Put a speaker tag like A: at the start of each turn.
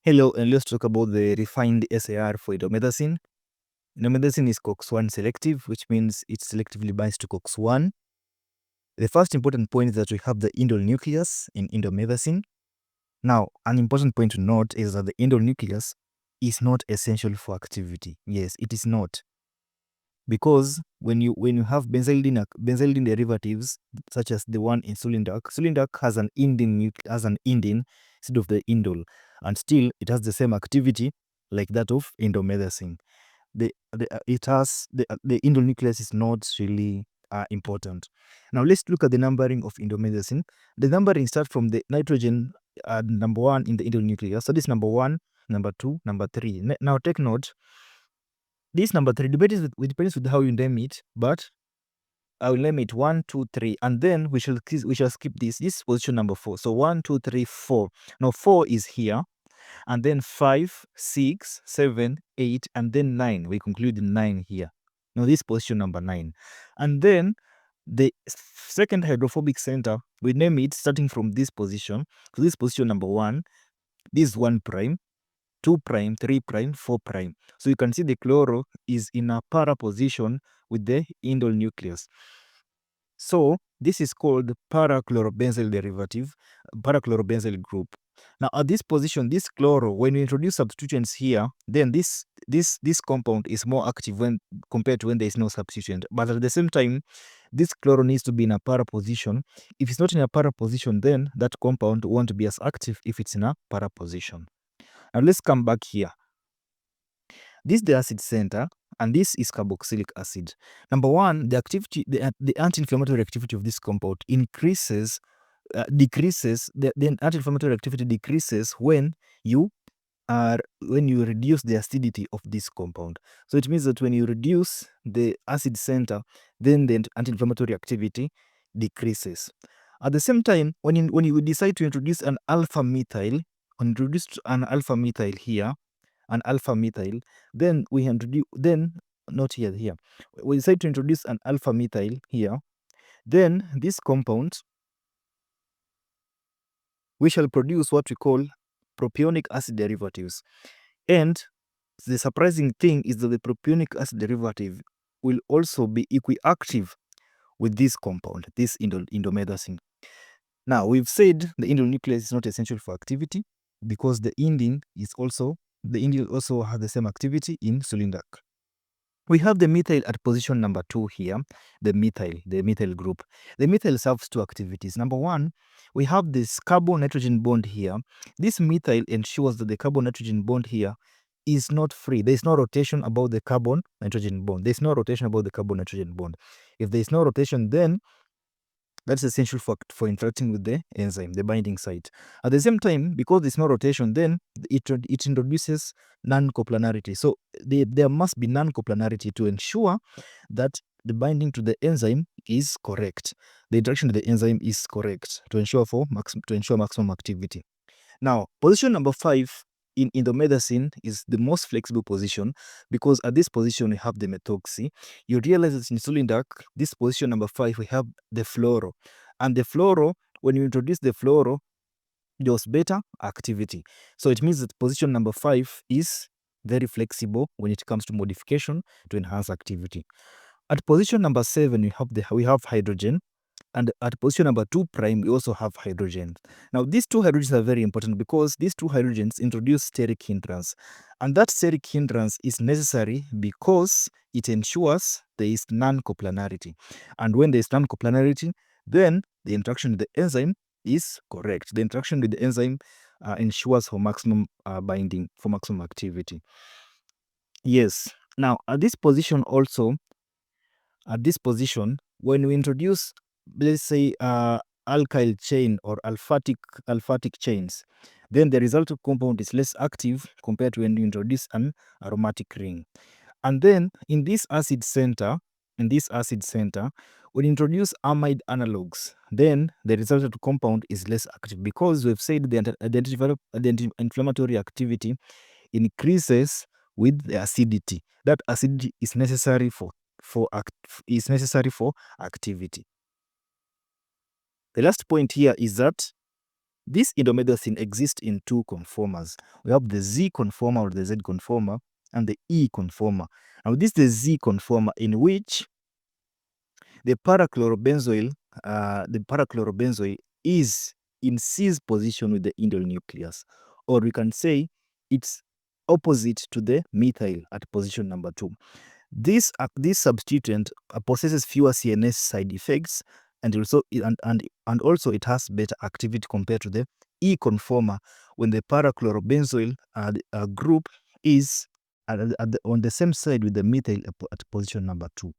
A: Hello, and let's talk about the refined SAR for indomethacin. Indomethacin is COX-1 selective, which means it selectively binds to COX-1. The first important point is that we have the indole nucleus in indomethacin. Now, an important point to note is that the indole nucleus is not essential for activity. Yes, it is not. Because when you have benzylidine derivatives, such as the one in sulindac has an indene instead of the indole, and still it has the same activity like that of indomethacin. The indole nucleus is not really important. Now let's look at the numbering of indomethacin. The numbering starts from the nitrogen number 1 in the indole nucleus. So this number 1, number 2, number 3. Now take note. This number 3 depends with how you name it, but I will name it 1, 2, 3, and then we shall skip this. This is position number 4. So 1, 2, 3, 4. Now 4 is here, and then 5, 6, 7, 8, and then 9. We conclude in 9 here. Now this is position number 9. And then the second hydrophobic center, we name it starting from this position. So this is position number 1. This is 1 prime, 2 prime, 3 prime, 4 prime. So you can see the chloro is in a para position with the indole nucleus. So this is called parachlorobenzyl derivative, parachlorobenzyl group. Now at this position, this chloro, when you introduce substituents here, then this compound is more active when compared to when there is no substituent. But at the same time, this chloro needs to be in a para position. If it's not in a para position, then that compound won't be as active if it's in a para position. Now let's come back here. This is the acid center, and this is carboxylic acid. Number 1, the activity, the anti-inflammatory activity of this compound decreases. The anti-inflammatory activity decreases when you reduce the acidity of this compound. So it means that when you reduce the acid center, then the anti-inflammatory activity decreases. At the same time, when you decide to introduce an alpha methyl, here, an alpha methyl, then we introduce, not here. We decide to introduce an alpha methyl here, then this compound, we shall produce what we call propionic acid derivatives. And the surprising thing is that the propionic acid derivative will also be equiactive with this compound, this indomethacin. Now, we've said the indole nucleus is not essential for activity because the indole also has the same activity in sulindac. We have the methyl at position number 2 here, the methyl group. The methyl serves 2 activities. Number 1, we have this carbon-nitrogen bond here. This methyl ensures that the carbon-nitrogen bond here is not free. There is no rotation about the carbon-nitrogen bond. There is no rotation about the carbon-nitrogen bond. If there is no rotation, then that's essential for interacting with the enzyme, the binding site. At the same time, because there's no rotation, then it introduces non-coplanarity. So there must be non-coplanarity to ensure that the binding to the enzyme is correct. The interaction with the enzyme is correct to ensure maximum activity. Now, position number 5 in indomethacin is the most flexible position because at this position we have the methoxy. You realize that in sulindac, this position number 5, we have the fluoro. And the fluoro, when you introduce the fluoro, there was better activity. So it means that position number 5 is very flexible when it comes to modification to enhance activity. At position number 7, we have hydrogen. And at position number 2 prime, we also have hydrogen. Now, these 2 hydrogens are very important because these 2 hydrogens introduce steric hindrance. And that steric hindrance is necessary because it ensures there is non-coplanarity. And when there is non-coplanarity, then the interaction with the enzyme is correct. The interaction with the enzyme ensures for maximum binding, for maximum activity. Yes. Now, at this position, when we introduce, let's say, alkyl chain or aliphatic chains, then the resulting compound is less active compared to when you introduce an aromatic ring. And then in this acid center, when you introduce amide analogs, then the resultant compound is less active because we've said the anti-inflammatory activity increases with the acidity. That acidity is necessary for activity. The last point here is that This indomethacin exists in two conformers. We have the Z conformer or the Z conformer and the E conformer. Now this is the Z conformer, in which the parachlorobenzoyl is in cis position with the indole nucleus, or we can say it's opposite to the methyl at position number 2. This substituent possesses fewer CNS side effects, and also it has better activity compared to the E conformer when the parachlorobenzoyl group is on the same side with the methyl at position number 2.